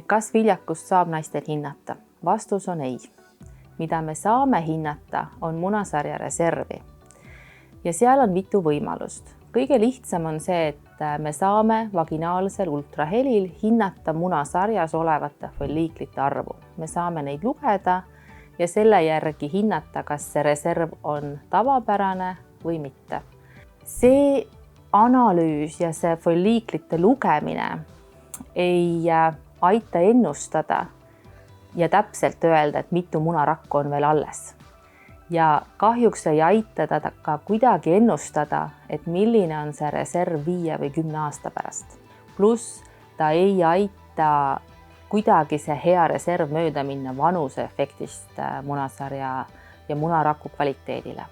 Kas viljakust saab naistel hinnata? Vastus on ei. Mida me saame hinnata, on munasarja reservi. Ja seal on mitu võimalust. Kõige lihtsam on see, et me saame vaginaalsel ultrahelil hinnata munasarjas olevate folliiklite arvu. Me saame neid lugeda ja selle järgi hinnata, kas see reserv on tavapärane või mitte. See analüüs ja see folliiklite lugemine ei aita ennustada ja täpselt öelda, et mitu munarakku on veel alles. Ja kahjuks ei aita ta ka kuidagi ennustada, et milline on see reserv 5 või 10 aasta pärast. Pluss ta ei aita kuidagi see hea reserv mööda minna vanuse efektist munasarja ja munaraku kvaliteedile.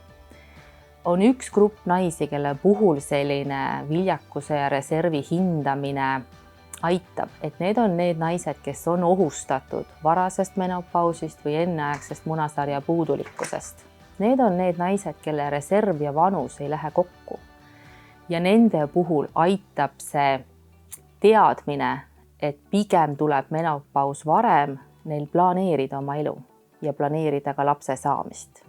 On üks grupp naisi, kelle puhul selline viljakuse ja reservi hindamine aitab, et need on need naised, kes on ohustatud varasest menopausist või enneaegsest munasarja puudulikkusest. Need on need naised, kelle reserv ja vanus ei lähe kokku. Ja nende puhul aitab see teadmine, et pigem tuleb menopaus varem, neil planeerida oma elu ja planeerida ka lapse saamist.